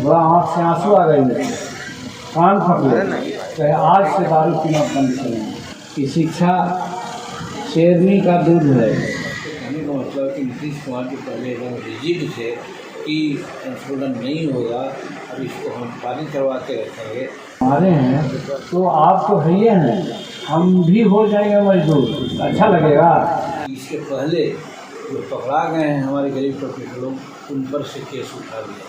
बड़ा आँख से आंसू आ गए मेरे, कान पकड़े कहे आज से दारू पीना बंद करेंगे। कि शिक्षा शेरनी का दूध है। कहने का मतलब कि नीतीश कुमार के पहले एकदम रिजिड थे कि संशोधन नहीं होगा, अब इसको हम पारित करवा के रखेंगे। हमारे हैं तो आप तो है ही हैं, हम भी हो जाएंगे मजदूर, अच्छा लगेगा। इसके पहले जो पकड़ा गए हैं हमारे गरीब तबके के लोग, उन पर से केस उठा दिया।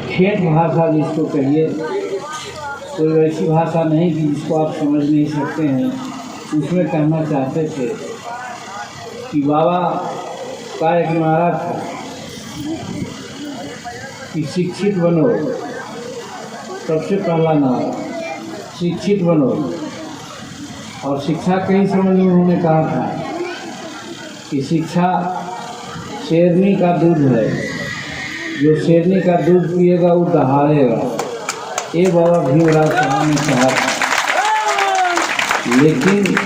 ठेठ भाषा जिसको कहिए, कोई वैसी भाषा नहीं कि जिसको आप समझ नहीं सकते हैं, उसमें कहना चाहते थे कि बाबा का एक नारा था कि शिक्षित बनो, सबसे पहला नारा शिक्षित बनो। और शिक्षा कई समय में उन्होंने कहा था कि शिक्षा शेरनी का दूध है, जो शेरनी का दूध पिएगा वो दहाड़ेगा। ये बाबा भीमराव साहब ने कहा था। लेकिन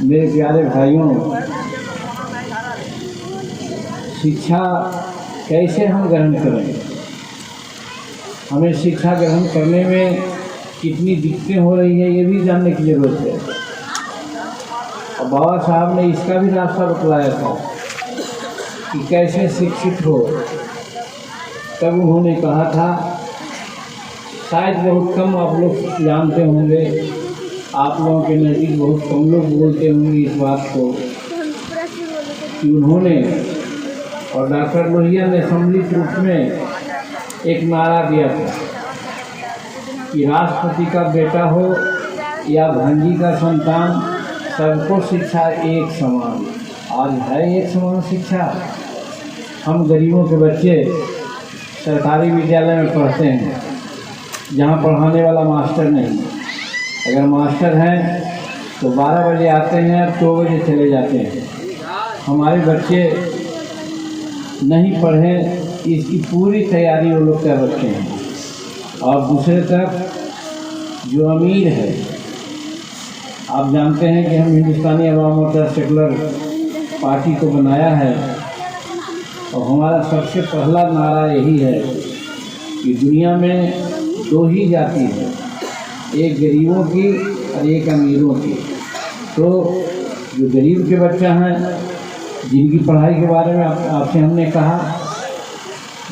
मेरे प्यारे भाइयों, शिक्षा कैसे हम ग्रहण करें? हमें शिक्षा ग्रहण करने में कितनी दिक्कतें हो रही हैं ये भी जानने की ज़रूरत है। और बाबा साहब ने इसका भी रास्ता बतलाया था कि कैसे शिक्षित हो। तब उन्होंने कहा था, शायद बहुत कम आप लोग जानते होंगे, आप लोगों के नज़दीक बहुत कम लोग बोलते होंगे इस बात को, कि उन्होंने और डॉक्टर लोहिया ने सम्मिलित रूप में एक नारा दिया था कि राष्ट्रपति का बेटा हो या भंगी का संतान, सबको शिक्षा एक समान। आज है एक समान शिक्षा। हम गरीबों के बच्चे सरकारी विद्यालय में पढ़ते हैं जहाँ पढ़ाने वाला मास्टर नहीं। अगर मास्टर हैं तो 12 बजे आते हैं और 2 बजे चले जाते हैं। हमारे बच्चे नहीं पढ़े, इसकी पूरी तैयारी वो लोग कर रखे हैं। और दूसरे तरफ जो अमीर है, आप जानते हैं कि हम हिंदुस्तानी अवाम मोर्चा सेकुलर पार्टी को बनाया है और हमारा सबसे पहला नारा यही है कि दुनिया में 2 ही जाति है, एक गरीबों की और एक अमीरों की। तो जो गरीब के बच्चे हैं, जिनकी पढ़ाई के बारे में आपसे हमने कहा,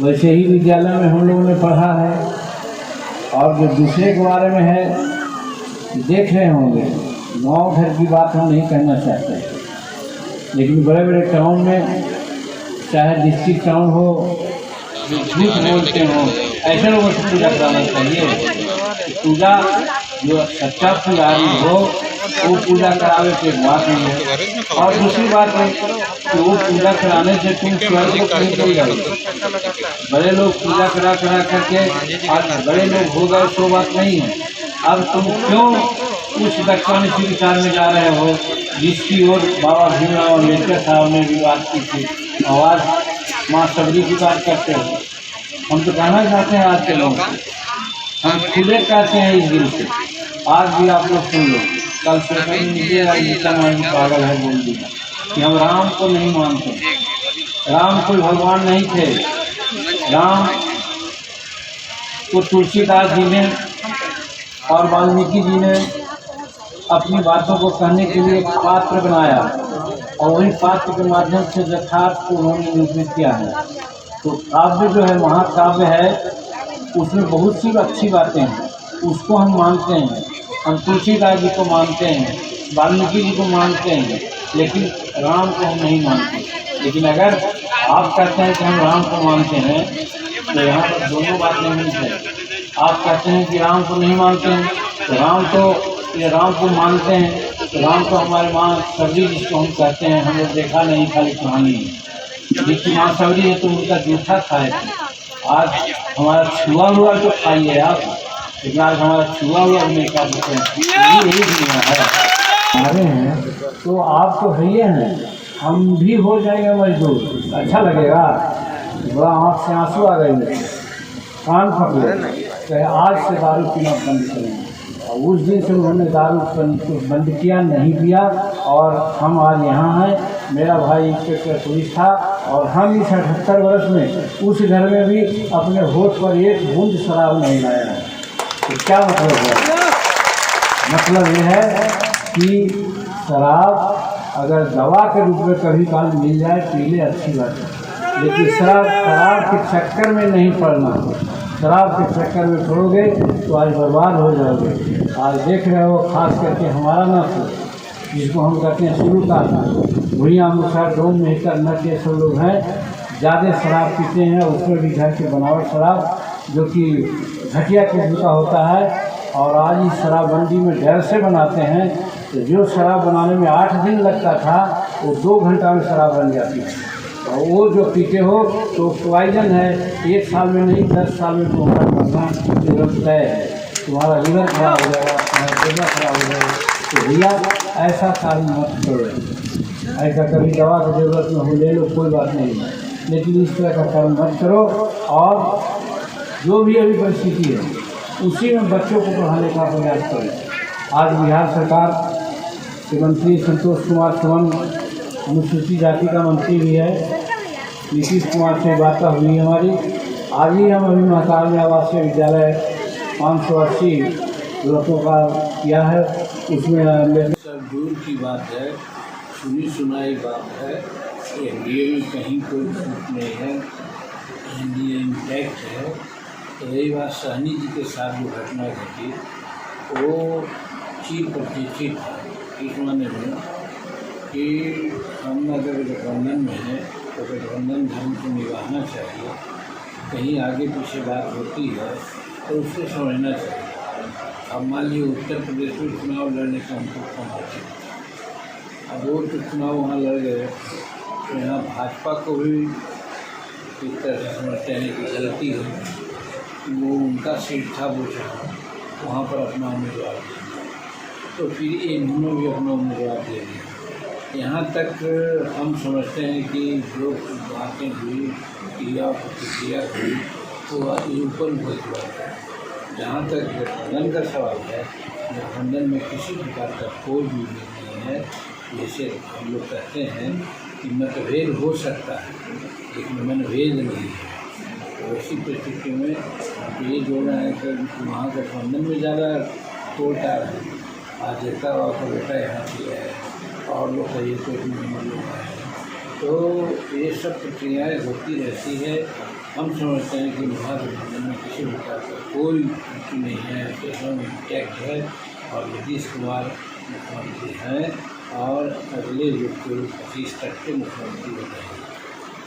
वैसे ही विद्यालय में हम लोगों ने पढ़ा है। और जो दूसरे के बारे में है, देख रहे होंगे, गाँव घर की बात हम नहीं कहना चाहते, लेकिन बड़े बड़े टाउन में, चाहे डिस्ट्रिक्ट टाउन हो, जो झूठ बोलते हो, ऐसे लोगों से पूजा कराना चाहिए। पूजा जो सच्चा पुजारी हो वो पूजा करावे के बात नहीं है। और दूसरी बात है कि वो पूजा कराने से तुम स्वर्ग को नहीं चले जाओगे। बड़े लोग पूजा करा करके आज बड़े लोग हो गए, तो बात नहीं है। अब तुम क्यों उस दक्षिणामुखी विचार में जा रहे हो जिसकी ओर बाबा भीमराव अम्बेडकर साहब ने भी बात की थी? आवाज़ माँ सबरी की बात करते हो। हम तो कहना चाहते हैं आज के लोग, हम खुले कहते हैं इस दिल से। आज भी आप लोग सुन लो, कल सोशल मीडिया पागल है बोल दिया कि हम राम को नहीं मानते। राम कोई भगवान नहीं थे। राम को तुलसीदास जी ने और वाल्मीकि जी ने अपनी बातों को कहने के लिए एक पात्र बनाया और वही पात्र के माध्यम से यथार्थ को उन्होंने निरूपित किया है। तो काव्य जो है, महाकाव्य है, उसमें बहुत सी अच्छी बातें हैं, उसको हम मानते हैं। हम तुलसीदास जी को मानते हैं, वाल्मीकि जी को मानते हैं, लेकिन राम को हम नहीं मानते। लेकिन अगर आप कहते हैं कि हम राम को मानते हैं, तो यहाँ पर दोनों बातें नहीं है। आप कहते हैं कि राम को नहीं मानते हैं, तो राम को मानते हैं, तो राम को हमारे माँ सबरी जिसको हम कहते हैं, हम लोग देखा नहीं, खाली कहानी है। जिसकी माँ सबरी है तो उनका जूठा खाए थे। आज हमारा छुआ हुआ तो खाइए आप, लेकिन आज हमारा छुआ हुआ नहीं खा सकते हैं। यही दुनिया है। हमारे हैं तो आप तो है ही हैं, हम भी हो जाएंगे मजदूर, अच्छा लगेगा। बड़ा आँख से आंसू आ गए मेरे, कान पकड़े कहे आज से दारू पीना बंद करेंगे। और उस दिन से उन्होंने दारू बंद किया, नहीं पिया। और हम आज यहाँ हैं। मेरा भाई इंस्पेक्टर पुलिस था, और हम इस 78 वर्ष में उस घर में भी अपने होठ पर एक बूंद शराब नहीं लाया है। तो क्या मतलब है? मतलब यह है कि शराब अगर दवा के रूप में कभी काल मिल जाए पी ले, अच्छी बात है, लेकिन शराब के चक्कर में नहीं पड़ना। शराब के चक्कर में पड़ोगे तो आज बर्बाद हो जाओगे। आज देख रहे हो खास करके हमारा नस्ल, जिसको हम कहते हैं शुरू का भुइयाँ मुसा डोम में करना के सब लोग हैं, ज़्यादा शराब पीते हैं। उसमें भी घर की बनावट शराब जो कि घटिया किस्म का होता है। और आज इस शराबबंदी में डर से बनाते हैं। तो जो शराब बनाने में 8 दिन लगता था वो 2 घंटा में शराब बन जाती है। और वो जो पीते हो तो पॉइजन है, 1 साल में नहीं 10 साल में तुम्हारा मरना तुरंत तय है। तुम्हारा लीवर खराब हो जाएगा, तुम्हारा लिवर खराब हो जाएगा। तो भैया ऐसा कार्य मत करो। ऐसा कभी दवा की ज़रूरत में हो ले लो, कोई बात नहीं है, लेकिन इस तरह का कर्म मत करो। और जो भी अभी परिस्थिति है उसी में बच्चों को पढ़ाने का प्रयास करें। आज बिहार सरकार के मंत्री संतोष कुमार सुमन अनुसूचित जाति का मंत्री भी है, नीतीश कुमार से बात हुई हमारी। आज ही हम अभी महाकाल में आवासीय विद्यालय 580 लड़कों का किया है। उसमें सब दूर की बात है, सुनी सुनाई बात है। एनडीए में कहीं कोई छूट नहीं है, एनडीए इंटैक्ट है। तो रही बात सहनी जी के साथ जो घटना घटी वो चीर प्रतिचित है, इस माने में कि हम अगर गठबंधन में हैं तो गठबंधन धर्म को निभाना चाहिए। कहीं आगे पीछे बात होती है तो उसको समझना चाहिए। अब मान लीजिए उत्तर प्रदेश में चुनाव लड़ने का हमको कौन चाहिए, अब वो तो चुनाव वहाँ लड़ गए तो यहाँ भाजपा को भी एक तरह से समझते हैं कि गलती है, वो उनका सीट था वो चाहा वहाँ पर अपना उम्मीदवार दिया, तो फिर इन्होंने भी अपना उम्मीदवार दे दिया। यहाँ तक हम समझते हैं कि जो बातें हुई, क्रिया प्रतिक्रिया हुई, तो ऊपर बहुत है। जहाँ तक गठबंधन का सवाल है, गठबंधन में किसी प्रकार का कोई भी नहीं है। जैसे हम लोग कहते हैं कि मतभेद हो सकता है लेकिन मनभेद नहीं है। तो ऐसी परिस्थिति में ये जो है कि वहाँ गठबंधन में ज़्यादा तोड़ता है। आज देता हुआ का बेटा यहाँ किया है और लोग कहिए तो लोग है, तो ये सब प्रक्रियाएँ होती रहती है। हम समझते हैं कि महागठबंधन में किसी प्रकार का कोई नहीं है, एकदम इंटैक्ट है। और नीतीश कुमार मुख्यमंत्री हैं और अगले जो 25 तक के मुख्यमंत्री बनाएंगे।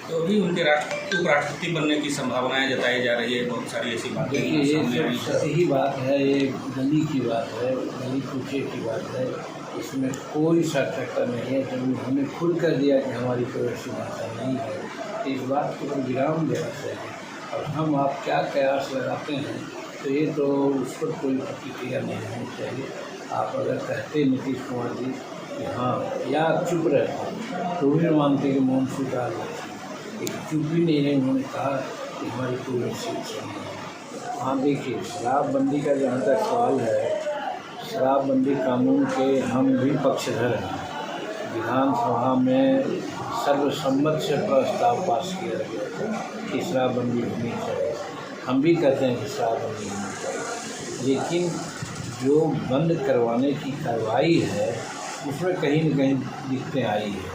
तो अभी उनके उपराष्ट्रपति बनने की संभावनाएं जताई जा रही है, बहुत सारी ऐसी बातें देखिए ये सही बात है, ये गली की बात है, गली पूछे की बात है, इसमें कोई सार्थकता नहीं है। जब उन्होंने खुद कर दिया कि हमारी कोई ऐसी भाषा नहीं है, तो इस बात को विराम देना चाहिए। और हम आप क्या कयास लगाते हैं तो ये तो उस पर कोई प्रतिक्रिया नहीं होनी चाहिए। आप अगर कहते नीतीश कुमार जी कि हाँ, या चुप रहते तो भी मानते कि मौन स्वीकार एक चुप भी नहीं है। उन्होंने कहा कि हमारी कोई सीट नहीं है। हाँ देखिए, शराबबंदी का जहाँ तक सवाल है, शराबबंदी कानून के हम भी पक्षधर हैं। विधानसभा में सर्वसम्मत से प्रस्ताव पास किया गया था कि शराबबंदी होनी चाहिए। हम भी कहते हैं कि शराबबंदी होनी चाहिए, लेकिन जो बंद करवाने की कार्रवाई है उसमें कहीं न कहीं दिक्कतें आई है,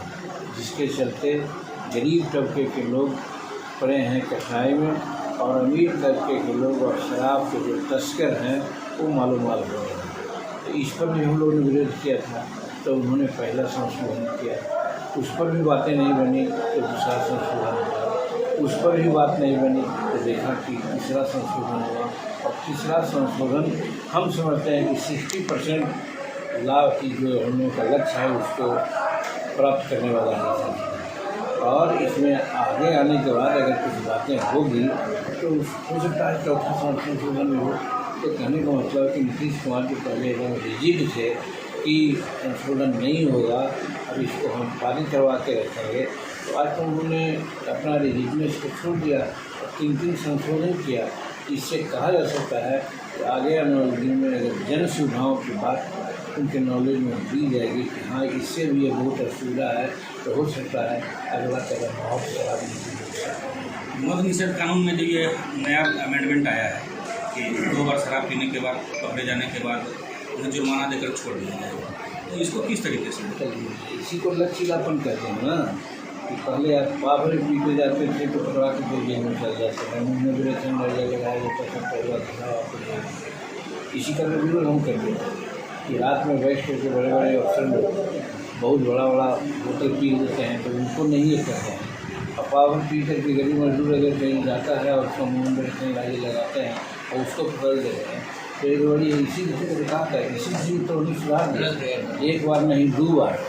जिसके चलते गरीब तबके के लोग पड़े हैं कठिनाई में और अमीर तबके के लोग और शराब के जो तस्कर हैं वो मालूम हो रहे हैं। तो इस पर भी हम लोगों ने विरोध किया था, तो उन्होंने पहला संशोधन किया, उस पर भी बातें नहीं बनी तो दूसरा संशोधन हुआ, उस पर भी बात नहीं बनी तो देखा कि तीसरा संशोधन हुआ। और तीसरा संशोधन हम समझते हैं कि 60% लाभ की जो हम लोगों का लक्ष्य है उसको प्राप्त करने वाला है। और इसमें आगे आने के बाद अगर कुछ बातें होगी तो हो सकता है चौथा संशोधन में हो। तो कहने का मतलब है कि नीतीश कुमार जी पहले एकदम रिजिड थे कि संशोधन नहीं होगा, अब इसको हम पारित करवा के रखेंगे। तो आज तो उन्होंने अपना रिजिडनेस को छोड़ दिया और 3 संशोधन किया। इससे कहा जा सकता है कि आगे आने वाले दिन में अगर जन सुविधाओं की बात उनके नॉलेज में दी जाएगी कि हाँ इससे भी ये बहुत असुविधा है, तो हो सकता है अगला कदम और शराब नहीं। मद्य निषेध कानून में जो ये नया अमेंडमेंट आया है कि 2 बार शराब पीने के बाद, पकड़े जाने के बाद उन्हें जुर्माना देकर छोड़ दिया जाएगा, तो इसको किस तरीके से? इसी को लचीलापन कहते हैं ना, कि पहले आप पावर पीते जाते थे तो पकड़ा के कोई जेल में चल जाते हैं, मुँह में ब्रेचन डर लगाया जाता था, पहला था। इसी का विरोध हम करते हैं कि रात में बैठ करके बड़े बड़े अफसर लोग बहुत बड़ा बोतल पी लेते हैं, तो उनको नहीं ये करते हैं। और पावर पी करके गरीब मजदूर अगर कहीं जाता है और उसका मुँह में ब्रेचन लगाते हैं और उसको पकड़ देते हैं, तो एक बड़ी इसी से कहा है, इसी चीज़ तो नहीं सुधार दें। एक बार नहीं 2 बार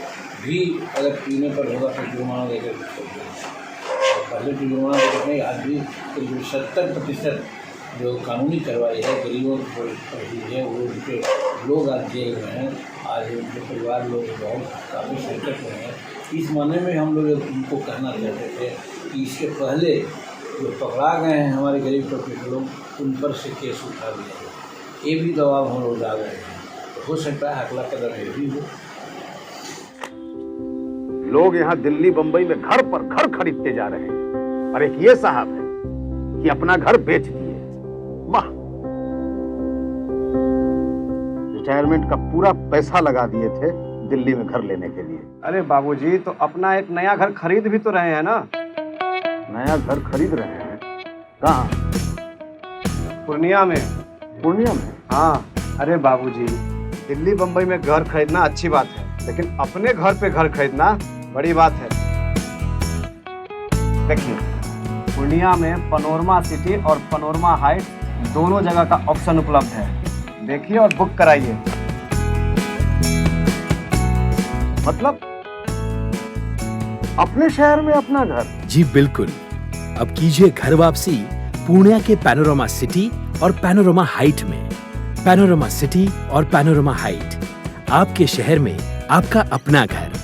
भी अगर पीने पर होगा तो जुर्माना देकर पहले तो जुर्माना देकर नहीं, आज भी करीब 70% जो कानूनी कार्रवाई है गरीबों की है, वो उनके लोग आज जेल में हैं, आज उनके परिवार लोग बहुत काफ़ी संकट में हैं। इस माने में हम लोग उनको कहना चाहते थे कि इसके पहले जो पकड़ा गए हैं हमारे गरीब तबके के लोग, उन पर से केस उठा दिया जाए, ये भी दबाव हम लोग डाल रहे हैं। तो हो सकता है अगला कदम ये भी हो। लोग यहाँ दिल्ली बंबई में घर पर घर खरीदते जा रहे हैं, और एक ये साहब है कि अपना घर बेच दिए। वाह, रिटायरमेंट का पूरा पैसा लगा दिए थे दिल्ली में घर लेने के लिए। अरे बाबूजी, तो अपना एक नया घर खरीद भी तो रहे हैं ना। नया घर खरीद रहे हैं? कहाँ? पूर्णिया में। पूर्णिया में? हाँ। अरे बाबूजी, दिल्ली बंबई में घर खरीदना अच्छी बात है, लेकिन अपने घर पे घर खरीदना बड़ी बात है। देखिए, पूर्णिया में पनोरमा सिटी और पनोरमा हाइट दोनों जगह का ऑप्शन उपलब्ध है। देखिए और बुक कराइए। मतलब अपने शहर में अपना घर? जी बिल्कुल। अब कीजिए घर वापसी पूर्णिया के पैनोरमा सिटी और पैनोरमा हाइट में। पैनोरमा सिटी और पैनोरमा हाइट, आपके शहर में आपका अपना घर।